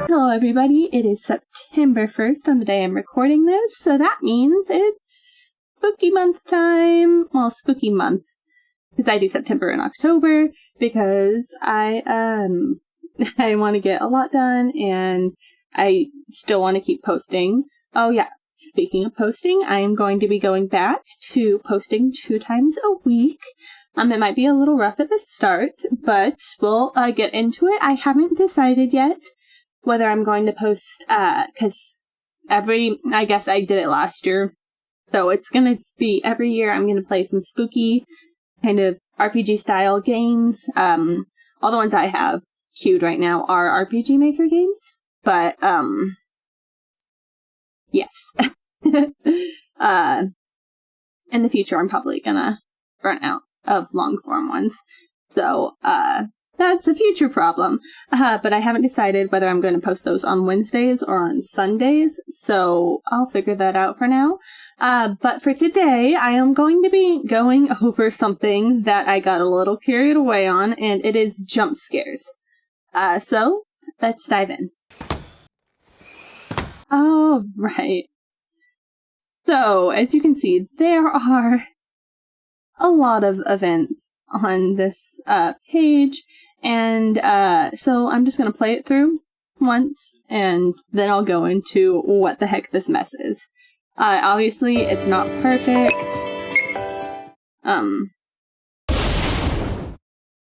Hello everybody, it is September 1st on the day I'm recording this, so that means it's spooky month time. Well, spooky month, because I do September and October, because I want to get a lot done, and I still want to keep posting. Oh yeah, speaking of posting, I am going to be going back to posting 2 times a week. It might be a little rough at the start, but we'll get into it. I haven't decided yet whether I'm going to post, because I guess I did it last year, so it's going to be every year I'm going to play some spooky kind of RPG style games. All the ones I have queued right now are RPG Maker games, but, yes. In the future I'm probably gonna run out of long form ones, so, that's a future problem, but I haven't decided whether I'm going to post those on Wednesdays or on Sundays, so I'll figure that out for now. But for today, I am going to be going over something that I got a little carried away on, and it is jump scares. So, let's dive in. All right. So, as you can see, there are a lot of events on this page. And so I'm just going to play it through once, and then I'll go into what the heck this mess is. Obviously, it's not perfect.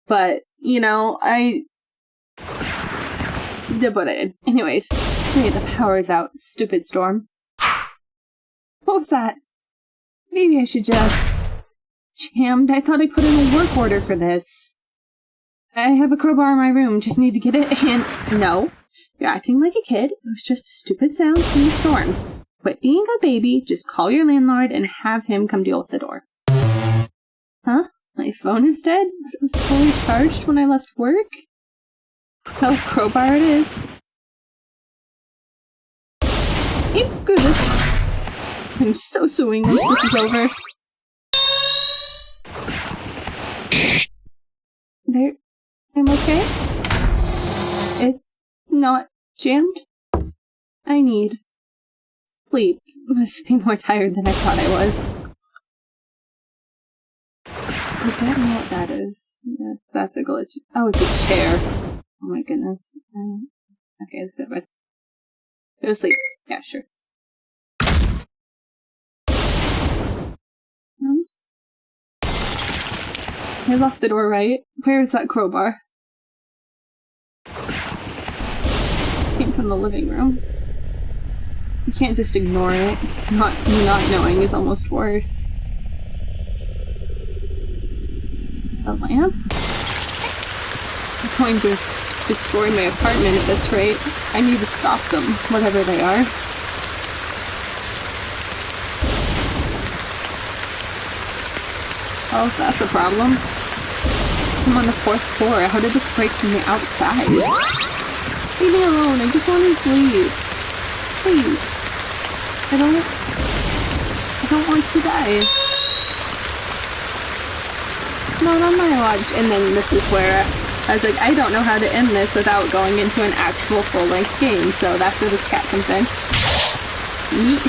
But, you know, I did what I did. Anyways, hey, the power is out. Stupid storm. What was that? Maybe I should just... Jammed, I thought I put in a work order for this. I have a crowbar in my room, just need to get it, and no. You're acting like a kid. It was just a stupid sound from the storm. Quit being a baby, just call your landlord and have him come deal with the door. Huh? My phone is dead? But it was fully charged when I left work? Well, crowbar it is. Hey, screw this. I'm so suing once this is over. There... I'm okay? It's not jammed? I need sleep. Must be more tired than I thought I was. I don't know what that is. Yeah, that's a glitch. Oh, it's a chair. Oh my goodness. Okay, let's go to bed. Go to sleep. Yeah, sure. I locked the door right. Where is that crowbar? Came from the living room. You can't just ignore it. Not knowing is almost worse. A lamp? They're going to destroy my apartment at this rate. I need to stop them, whatever they are. Oh, is that the problem? I'm on the 4th floor. How did this break from the outside? Leave me alone. I just want to sleep. Please. I don't want to die. Not on my watch. And then this is where I was like, I don't know how to end this without going into an actual full-length game. So that's where this cat comes in. Yeet.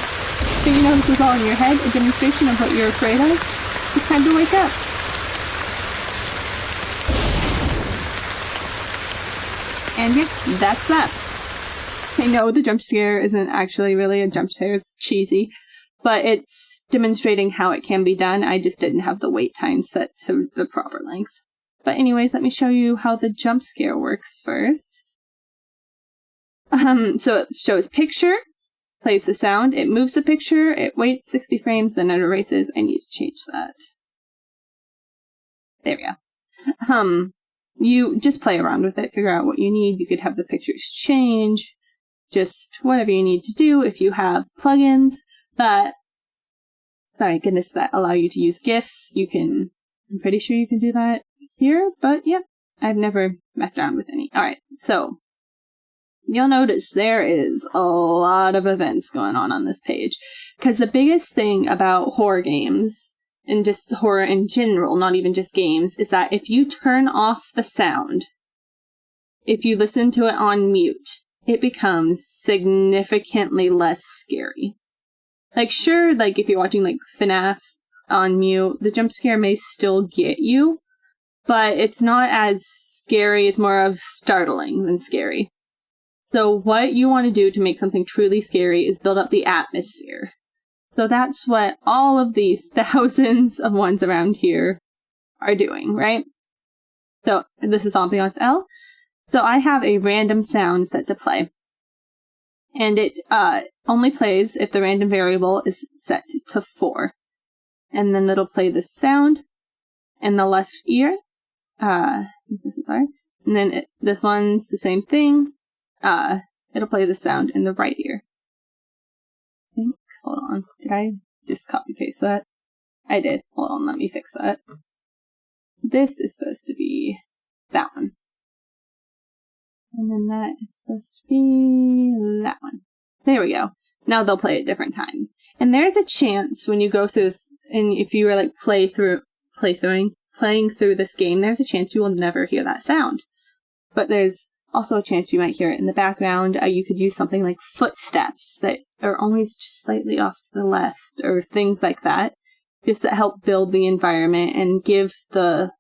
So you know this is all in your head? A demonstration of what you're afraid of? It's time to wake up. And yeah, that's that. I know the jump scare isn't actually really a jump scare, it's cheesy, but it's demonstrating how it can be done. I just didn't have the wait time set to the proper length. But anyways, let me show you how the jump scare works first. So it shows picture, plays the sound, it moves the picture, it waits 60 frames, then it erases. I need to change that. There we go. You just play around with it, figure out what you need. You could have the pictures change, just whatever you need to do. If you have plugins that, sorry, goodness, that allow you to use GIFs, you can, I'm pretty sure you can do that here, but yeah, I've never messed around with any. Alright, so you'll notice there is a lot of events going on this page, because the biggest thing about horror games, and just horror in general, not even just games, is that if you turn off the sound, if you listen to it on mute, it becomes significantly less scary. Like, sure, like, if you're watching, like, FNAF on mute, the jump scare may still get you, but it's not as scary, it's more of startling than scary. So what you want to do to make something truly scary is build up the atmosphere. So that's what all of these thousands of ones around here are doing, right? So this is Ambiance L. So I have a random sound set to play. And it only plays if the random variable is set to 4. And then it'll play the sound in the left ear. This is our. And then this one's the same thing. It'll play the sound in the right ear. Hold on. Did I just copy paste that? I did. Hold on, let me fix that. This is supposed to be that one. And then that is supposed to be that one. There we go. Now they'll play at different times. And there's a chance when you go through this, and if you were like playing through this game, there's a chance you will never hear that sound. But there's also a chance you might hear it in the background. You could use something like footsteps that are always just slightly off to the left, or things like that, just to help build the environment and give the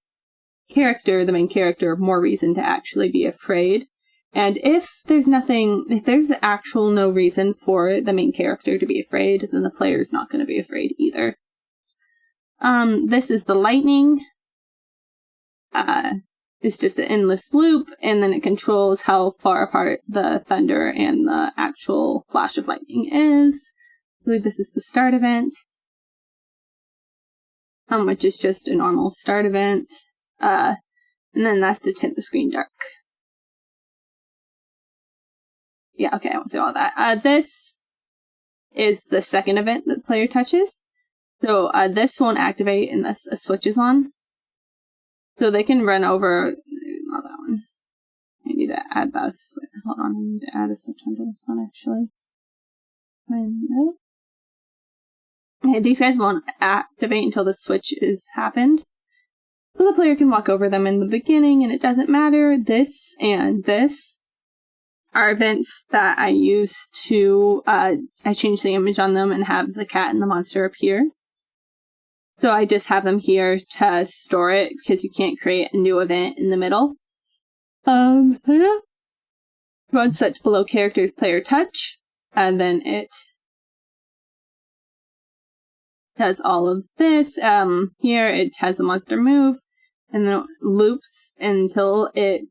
main character, more reason to actually be afraid. And if there's actual no reason for the main character to be afraid, then the player's not going to be afraid either. This is the lightning. It's just an endless loop, and then it controls how far apart the thunder and the actual flash of lightning is. I believe this is the start event, which is just a normal start event. And then that's to tint the screen dark. Yeah, okay, I went through all that. This is the second event that the player touches. So this won't activate unless a switch is on. So they can run over, not that one. I need to add that. Hold on, I need to add a switch onto this one actually. Window. Okay, these guys won't activate until the switch is happened. So the player can walk over them in the beginning, and it doesn't matter. This and this are events that I use to, I change the image on them and have the cat and the monster appear. So I just have them here to store it, because you can't create a new event in the middle. Yeah. Run set to below characters player touch, and then it does all of this. Here it has the monster move, and then it loops until it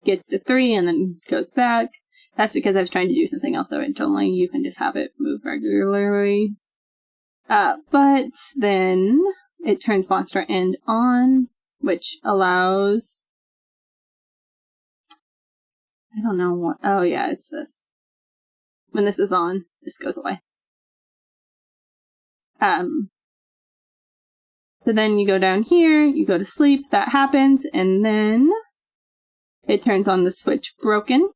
gets to 3 and then goes back. That's because I was trying to do something else originally. You can just have it move regularly. But then it turns monster end on, which allows, I don't know what, oh yeah, it's this. When this is on, this goes away. So then you go down here, you go to sleep, that happens, and then it turns on the switch broken,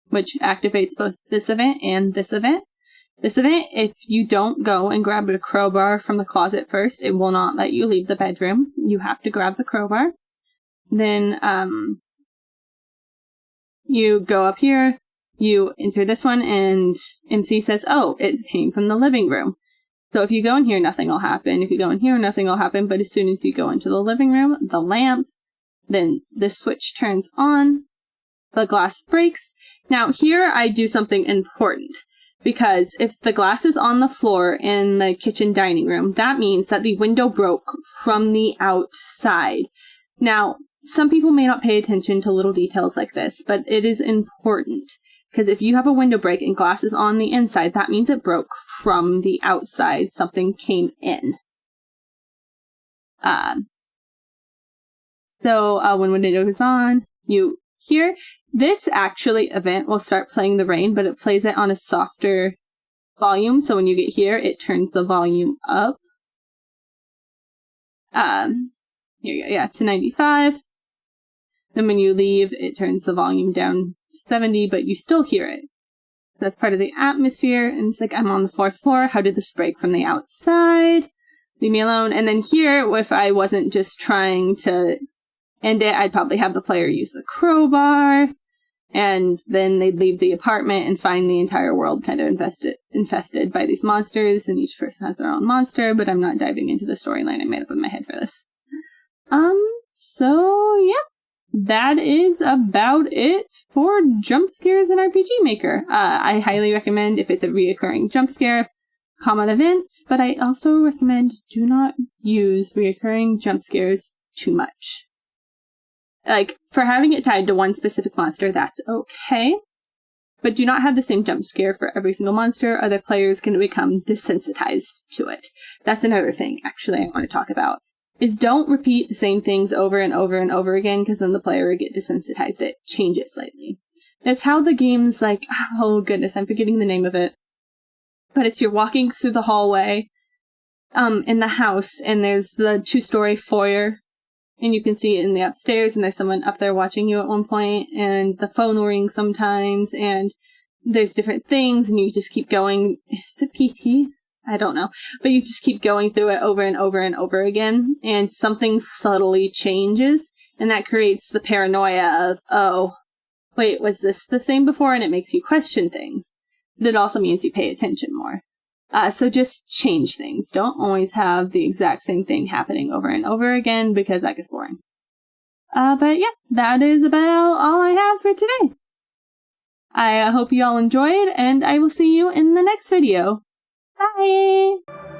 which activates both this event and this event. This event, if you don't go and grab a crowbar from the closet first, it will not let you leave the bedroom. You have to grab the crowbar. Then you go up here, you enter this one, and MC says, oh, it came from the living room. So if you go in here, nothing will happen. If you go in here, nothing will happen. But as soon as you go into the living room, the lamp, then this switch turns on, the glass breaks. Now here I do something important, because if the glass is on the floor in the kitchen dining room, that means that the window broke from the outside. Now, some people may not pay attention to little details like this, but it is important, because if you have a window break and glass is on the inside, that means it broke from the outside. Something came in. So when window goes on, you hear this event will start playing the rain, but it plays it on a softer volume. So when you get here, it turns the volume up. Here you go, yeah, to 95. Then when you leave, it turns the volume down to 70, but you still hear it. That's part of the atmosphere, and it's like, I'm on the 4th floor. How did this break from the outside? Leave me alone. And then here, if I wasn't just trying to end it, I'd probably have the player use the crowbar. And then they'd leave the apartment and find the entire world kind of infested by these monsters, and each person has their own monster, but I'm not diving into the storyline I made up in my head for this. So yeah, that is about it for jump scares in RPG Maker. I highly recommend if it's a reoccurring jump scare, common events, but I also recommend do not use reoccurring jump scares too much. Like, for having it tied to one specific monster, that's okay. But do not have the same jump scare for every single monster. Other players can become desensitized to it. That's another thing, actually, I want to talk about. Is don't repeat the same things over and over and over again, because then the player will get desensitized to it. Change it slightly. That's how the game's like, oh goodness, I'm forgetting the name of it. But it's you're walking through the hallway in the house, and there's the 2-story foyer. And you can see it in the upstairs, and there's someone up there watching you at one point, and the phone will ring sometimes, and there's different things, and you just keep going. Is it PT? I don't know. But you just keep going through it over and over and over again, and something subtly changes, and that creates the paranoia of, oh, wait, was this the same before? And it makes you question things. But it also means you pay attention more. So just change things. Don't always have the exact same thing happening over and over again, because that gets boring. But yeah, that is about all I have for today. I hope you all enjoyed, and I will see you in the next video. Bye!